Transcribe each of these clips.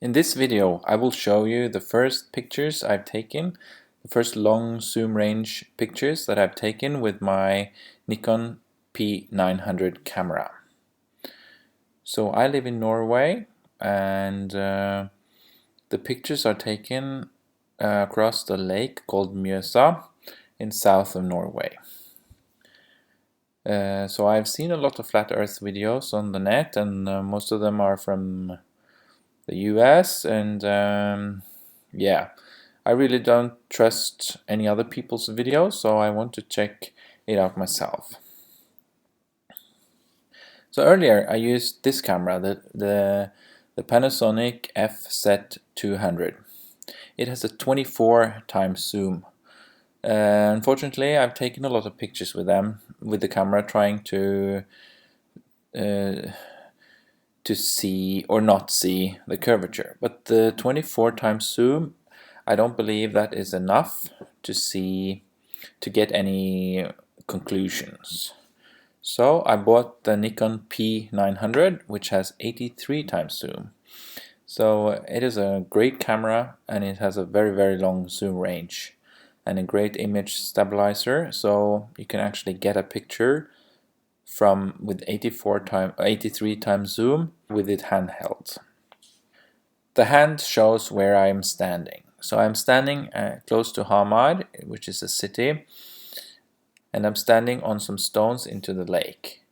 In this video, I will show you the first pictures I've taken, the first long zoom range pictures that I've taken with my Nikon P900 camera. So I live in Norway, and the pictures are taken across the lake called Mjøsa in south of Norway. So I've seen a lot of flat earth videos on the net, and most of them are from the US, and yeah, I really don't trust any other people's videos, so I want to check it out myself. So earlier I used this camera, the Panasonic FZ200. It has a 24 times zoom. Unfortunately, I've taken a lot of pictures with the camera, trying to see or not see the curvature. But the 24 times zoom, I don't believe that is enough to get any conclusions. So I bought the Nikon P900, which has 83 times zoom. So it is a great camera, and it has a very long zoom range and a great image stabilizer, so you can actually get a picture with 83 times zoom with it handheld. The hand shows where I am standing. So I'm standing close to Hamar, which is a city, and I'm standing on some stones into the lake.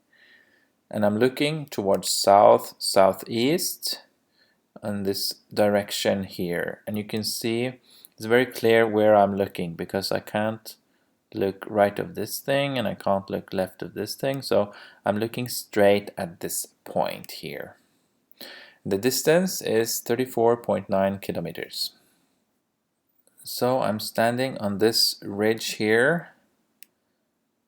And I'm looking towards southeast in this direction here. And you can see it's very clear where I'm looking, because I can't look right of this thing and I can't look left of this thing, so I'm looking straight at this point here. The distance is 34.9 kilometers. So I'm standing on this ridge here,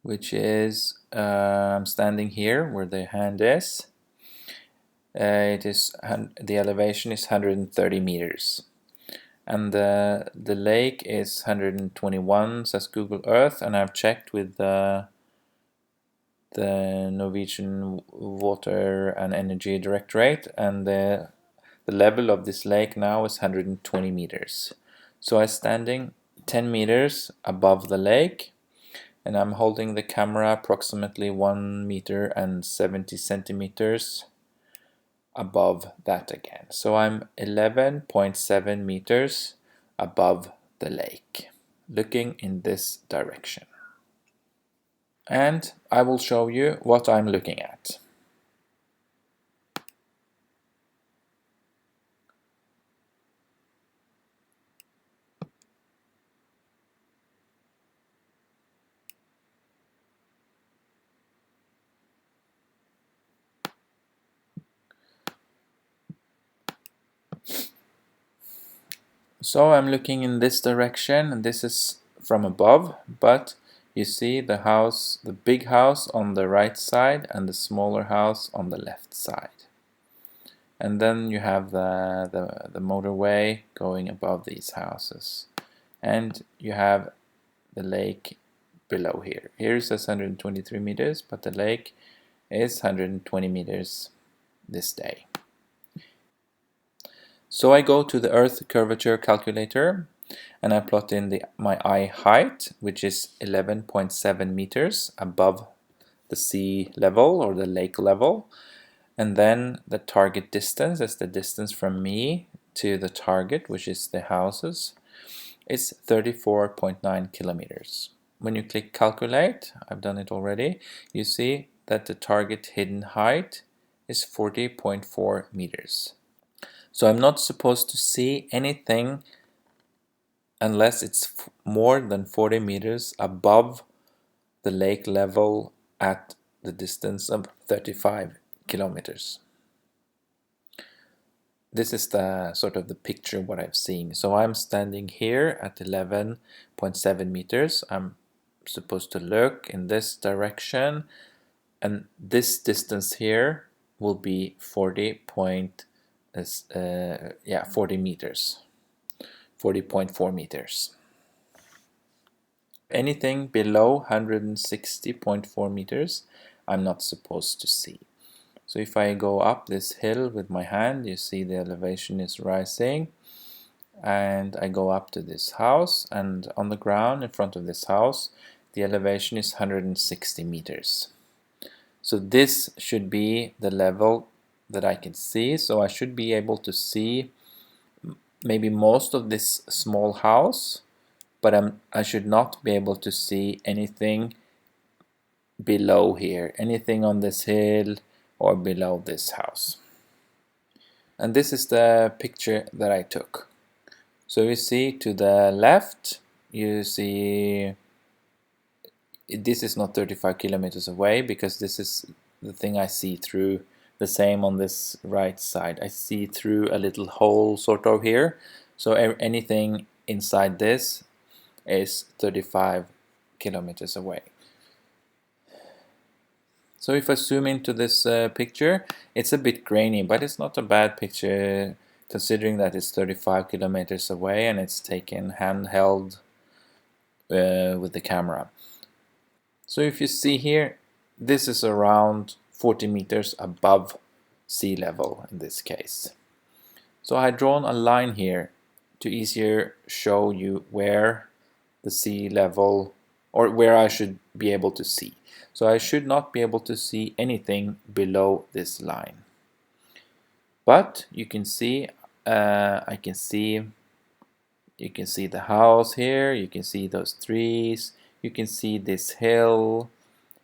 which is I'm standing here where the hand is. The elevation is 130 meters. And the lake is 121, says Google Earth, and I've checked with the Norwegian Water and Energy Directorate, and the level of this lake now is 120 meters. So I'm standing 10 meters above the lake, and I'm holding the camera approximately 1 meter and 70 centimeters above that again. So I'm 11.7 meters above the lake, looking in this direction. And I will show you what I'm looking at. So I'm looking in this direction, and this is from above, but you see the house, the big house on the right side and the smaller house on the left side. And then you have the motorway going above these houses. And you have the lake below here. Here it says 123 meters, but the lake is 120 meters this day. So I go to the Earth curvature calculator, and I plot in my eye height, which is 11.7 meters above the sea level or the lake level. And then the target distance is the distance from me to the target, which is the houses, is 34.9 kilometers. When you click calculate, I've done it already, you see that the target hidden height is 40.4 meters. So I'm not supposed to see anything unless it's more than 40 meters above the lake level at the distance of 35 kilometers. This is the sort of the picture what I've seen. So I'm standing here at 11.7 meters. I'm supposed to look in this direction, and this distance here will be 40 meters, 40.4 meters. Anything below 160.4 meters I'm not supposed to see. So if I go up this hill with my hand, you see the elevation is rising, and I go up to this house, and on the ground in front of this house the elevation is 160 meters. So this should be the level that I can see, so I should be able to see maybe most of this small house, but I should not be able to see anything below here, anything on this hill or below this house. And this is the picture that I took. So you see to the left, you see this is not 35 kilometers away, because this is the thing I see through. The same on this right side, I see through a little hole sort of here, so anything inside this is 35 kilometers away. So if I zoom into this picture, it's a bit grainy, but it's not a bad picture considering that it's 35 kilometers away and it's taken handheld with the camera. So if you see here, this is around 40 meters above sea level in this case. So I drawn a line here to easier show you where the sea level, or where I should be able to see. So I should not be able to see anything below this line. But you can see, you can see the house here, you can see those trees, you can see this hill.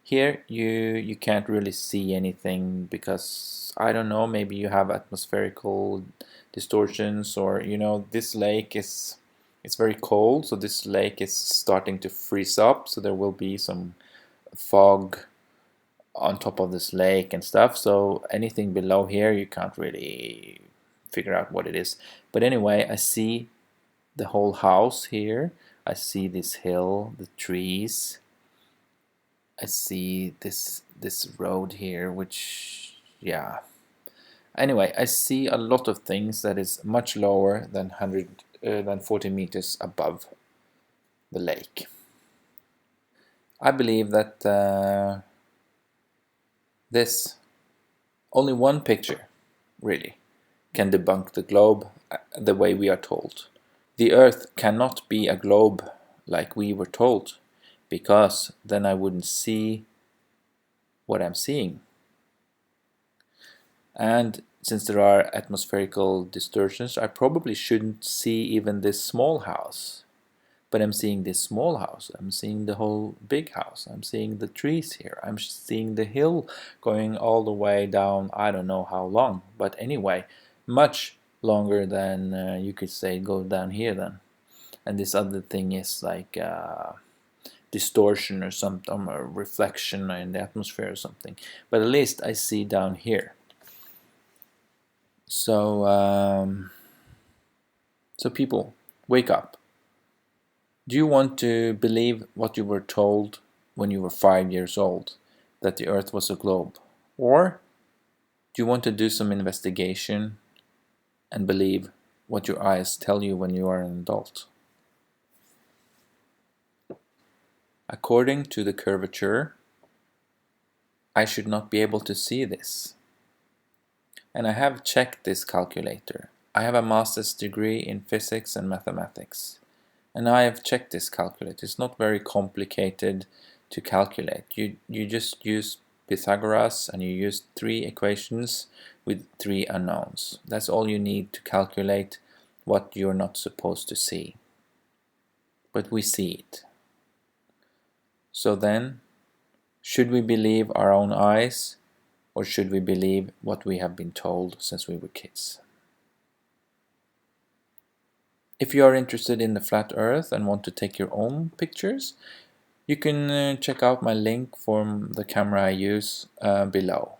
Here you can't really see anything because, I don't know, maybe you have atmospherical distortions, or this lake it's very cold, so this lake is starting to freeze up, so there will be some fog on top of this lake and stuff, so anything below here you can't really figure out what it is. But anyway, I see the whole house here, I see this hill, the trees, I see this road here, which, yeah. Anyway, I see a lot of things that is much lower than 40 meters above the lake. I believe that this, only one picture, really, can debunk the globe the way we are told. The Earth cannot be a globe like we were told, because then I wouldn't see what I'm seeing. And since there are atmospherical distortions, I probably shouldn't see even this small house. But I'm seeing this small house, I'm seeing the whole big house, I'm seeing the trees here, I'm seeing the hill going all the way down, I don't know how long, but anyway, much longer than you could say go down here then. And this other thing is like distortion or something, or reflection in the atmosphere or something. But at least I see down here. So, so people, wake up. Do you want to believe what you were told when you were 5 years old, that the Earth was a globe? Or do you want to do some investigation and believe what your eyes tell you when you are an adult? According to the curvature, I should not be able to see this. And I have checked this calculator. I have a master's degree in physics and mathematics. And I have checked this calculator. It's not very complicated to calculate. You just use Pythagoras and you use 3 equations with 3 unknowns. That's all you need to calculate what you're not supposed to see. But we see it. So then, should we believe our own eyes, or should we believe what we have been told since we were kids? If you are interested in the flat Earth and want to take your own pictures, you can check out my link from the camera I use below.